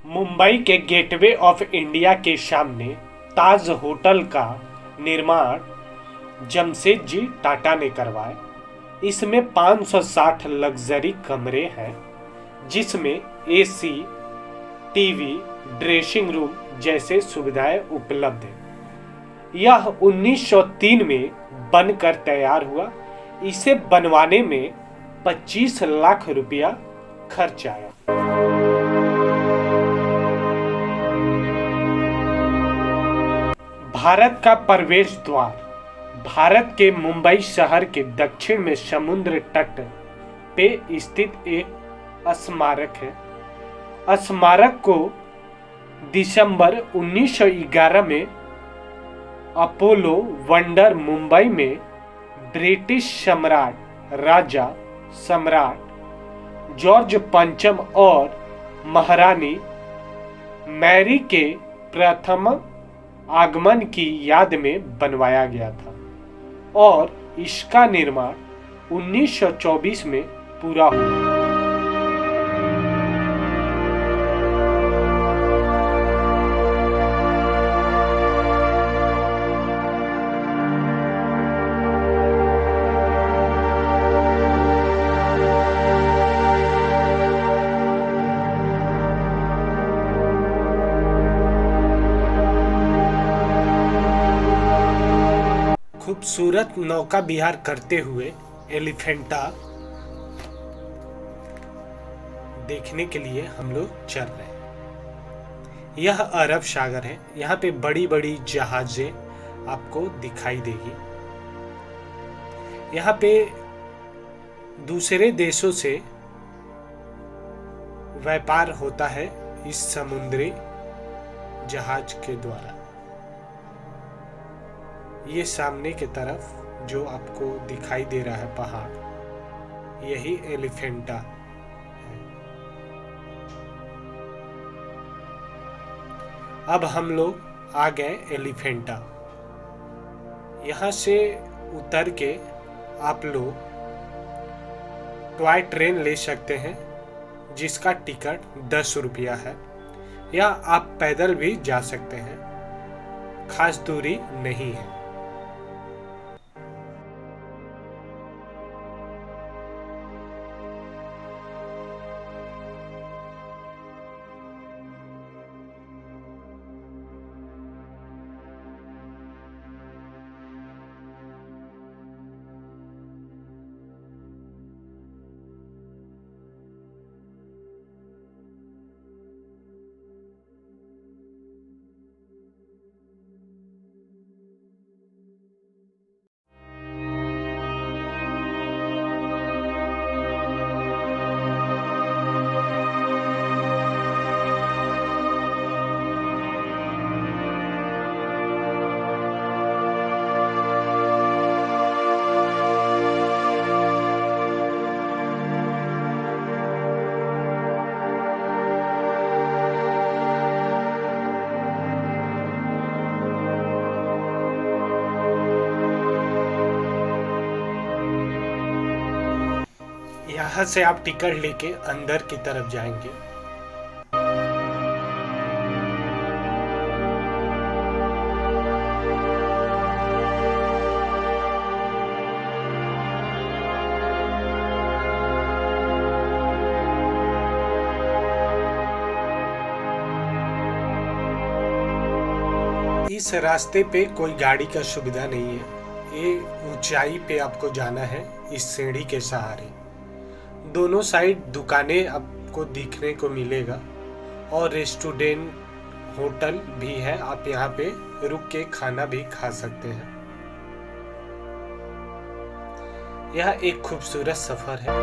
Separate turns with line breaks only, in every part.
मुंबई के gateway of India के सामने ताज होटल का निर्माण जमशेदजी टाटा ने करवाया। इसमें 560 लग्जरी कमरे हैं, जिसमें एसी, टीवी, ड्रेसिंग रूम जैसे सुविधाएं उपलब्ध हैं। यह 1903 में बनकर तैयार हुआ। इसे बनवाने में 25 लाख रुपया खर्च आया। भारत का प्रवेश द्वार। भारत के मुंबई शहर के दक्षिण में समुद्र तट पे स्थित एक स्मारक है। स्मारक को दिसंबर 1911 में अपोलो वंडर मुंबई में ब्रिटिश सम्राट राजा सम्राट जॉर्ज पंचम और महारानी मैरी के प्रथम आगमन की याद में बनवाया गया था और इसका निर्माण 1924 में पूरा हुआ। खूबसूरत नौका विहार करते हुए एलिफेंटा देखने के लिए हम लोग चल रहे हैं। यह अरब सागर है। यहाँ पे बड़ी बड़ी जहाजें आपको दिखाई देगी। यहाँ पे दूसरे देशों से व्यापार होता है इस समुद्री जहाज के द्वारा। ये सामने की तरफ जो आपको दिखाई दे रहा है पहाड़, यही एलिफेंटा है। अब हम लोग आ गए एलिफेंटा। यहाँ से उतर के आप लोग टॉय ट्रेन ले सकते हैं, जिसका टिकट 10 रुपया है, या आप पैदल भी जा सकते हैं। खास दूरी नहीं है। यहाँ से आप टिकट लेके अंदर की तरफ जाएंगे। इस रास्ते पे कोई गाड़ी का सुविधा नहीं है। ये ऊंचाई पे आपको जाना है इस सीढ़ी के सहारे। दोनों साइड दुकानें आपको दिखने को मिलेगा और रेस्टोरेंट, होटल भी है। आप यहाँ पे रुक के खाना भी खा सकते हैं। यह एक खूबसूरत सफर है।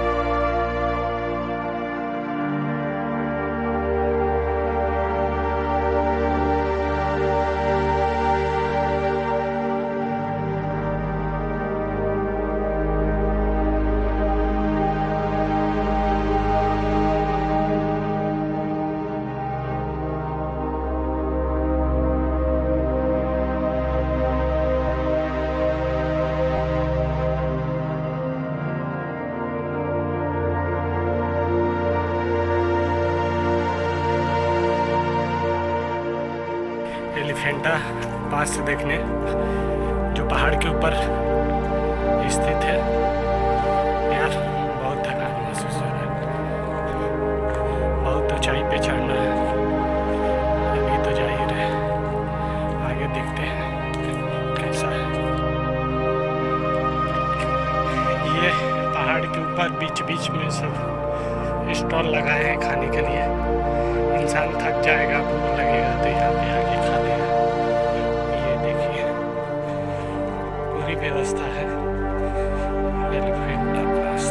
एलिफेंटा पास से देखने, जो पहाड़ के ऊपर स्थित है। यार बहुत थकान महसूस हो रहा है, बहुत ऊंचाई पे चढ़ना है। अभी तो जा ही रहे, आगे देखते हैं कैसा है। ये पहाड़ के ऊपर बीच बीच में सब स्टॉल लगाए हैं खाने के लिए। इंसान थक जाएगा, भूख लगेगा तो यहाँ पे आके खा लेगा। ये देखिए पूरी व्यवस्था है एलिफेंटा पास।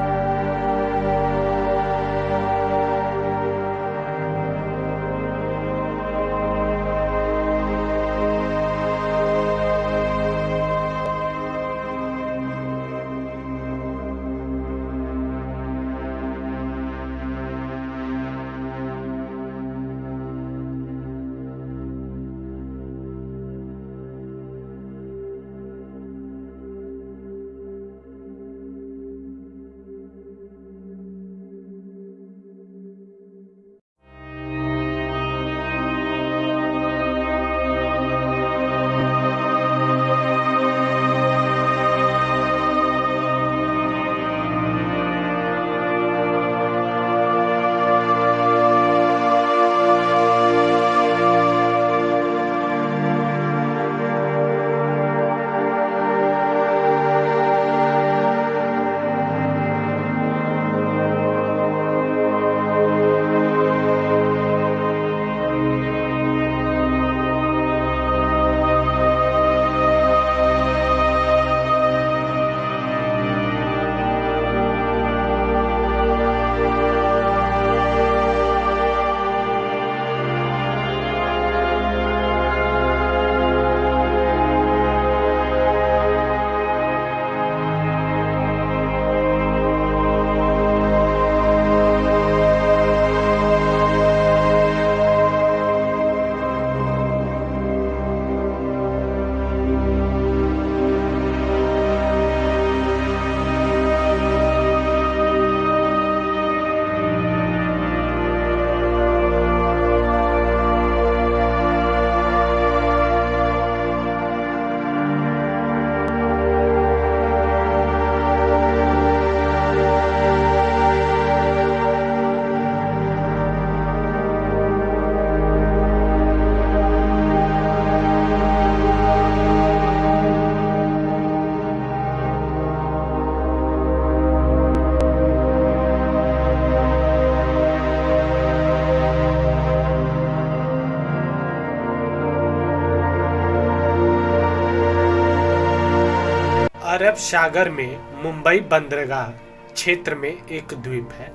अरब सागर में मुंबई बंदरगाह क्षेत्र में एक द्वीप है।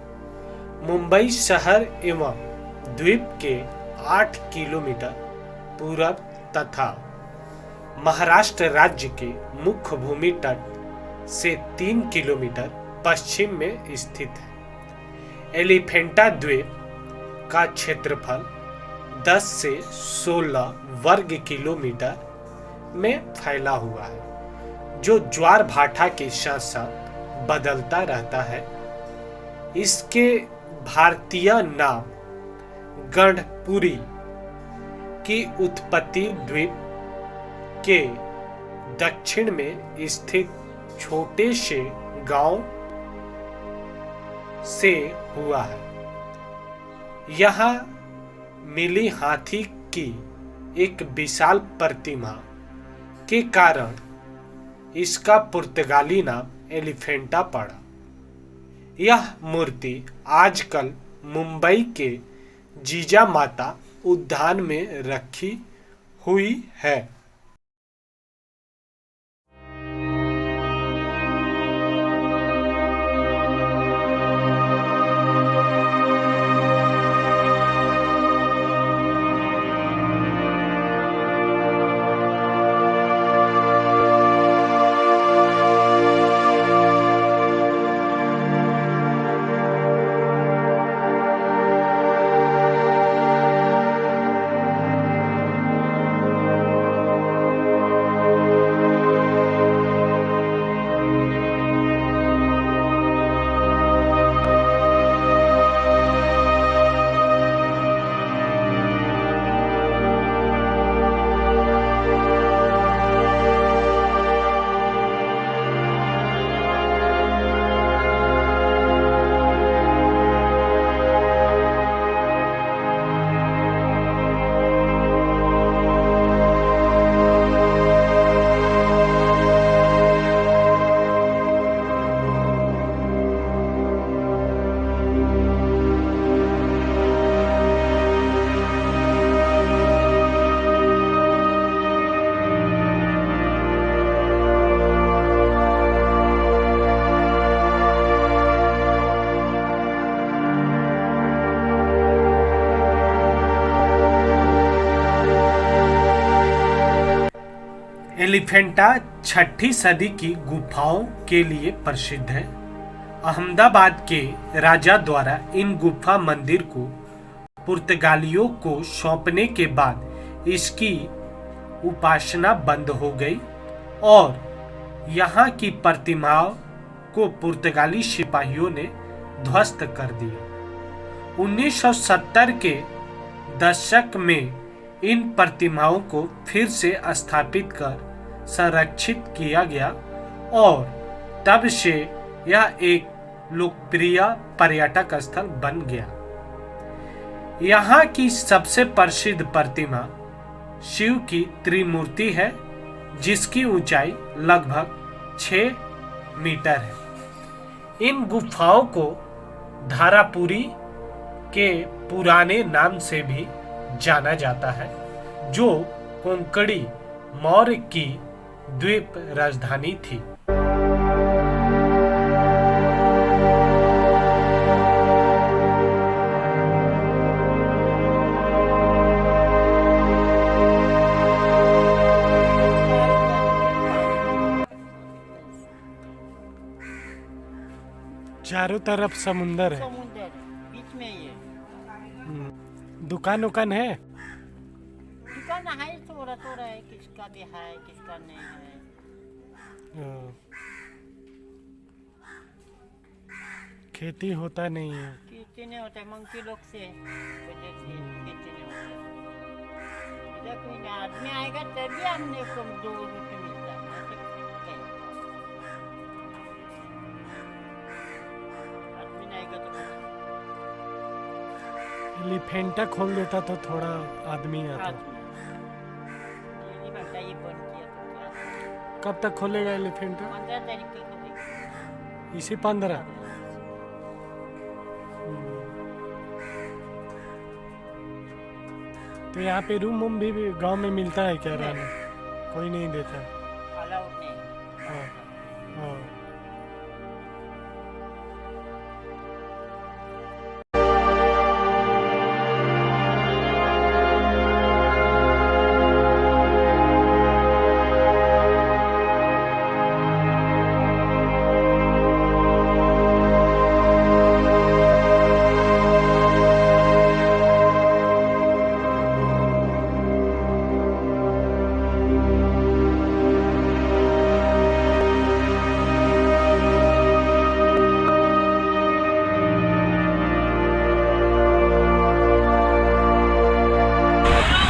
मुंबई शहर एवं द्वीप के 8 किलोमीटर पूरब तथा महाराष्ट्र राज्य के मुख्य भूमि तट से 3 किलोमीटर पश्चिम में स्थित है। एलिफेंटा द्वीप का क्षेत्रफल 10 से 16 वर्ग किलोमीटर में फैला हुआ है, जो ज्वार भाटा के साथ साथ बदलता रहता है। इसके भारतीय नाम गढ़पुरी की उत्पत्ति द्वीप के दक्षिण में स्थित छोटे से गांव से हुआ है। यहाँ मिली हाथी की एक विशाल प्रतिमा के कारण इसका पुर्तगाली नाम एलिफेंटा पड़ा। यह मूर्ति आजकल मुंबई के जीजामाता उद्यान में रखी हुई है। एलिफेंटा 6ठी सदी की गुफाओं के लिए प्रसिद्ध है। अहमदाबाद के राजा द्वारा इन गुफा मंदिर को पुर्तगालियों को सौंपने के बाद इसकी उपासना बंद हो गई और यहाँ की प्रतिमाओं को पुर्तगाली सिपाहियों ने ध्वस्त कर दिया। 1970 के दशक में इन प्रतिमाओं को फिर से स्थापित कर संरक्षित किया गया और तब से यह एक लोकप्रिय पर्यटक स्थल बन गया। यहाँ की सबसे प्रसिद्ध प्रतिमा शिव की त्रिमूर्ति है, जिसकी ऊंचाई लगभग 6 मीटर है। इन गुफाओं को धारापुरी के पुराने नाम से भी जाना जाता है, जो कोंकणी मौर्य की द्वीप राजधानी थी। चारों तरफ समुंदर है,
समुंदर बीच में ये
दुकान उकान है।
दुकान है, थोड़ा थोड़ा है, किसका भी है किसका नहीं है।
खेती होता नहीं है।
खेती नहीं होता है, मंकी लोग से वजह से खेती नहीं होता है। इधर कोई आदमी आएगा तभी हमने को 2 रुपये मिलता है, नहीं तो कहीं आदमी नहीं आएगा तो
एलिफेंटा खोल देता तो थोड़ा आदमी आता।
ये घंटा ये बंद किया तो
कब तक खोलेगा एलिफेंटा?
15 तारीख को खुलेगा।
इसी 15। तो यहाँ पे रूम भी गांव में मिलता है क्या? रहने कोई नहीं देता?
अलाउड नहीं।
हाँ हाँ।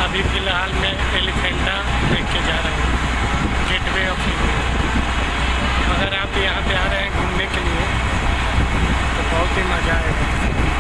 अभी फिलहाल मैं एलिफेंटा देख के जा रहा हूँ, गेटवे ऑफ इंडिया। अगर आप यहाँ पे आ रहे हैं घूमने के लिए तो बहुत ही मज़ा आएगा।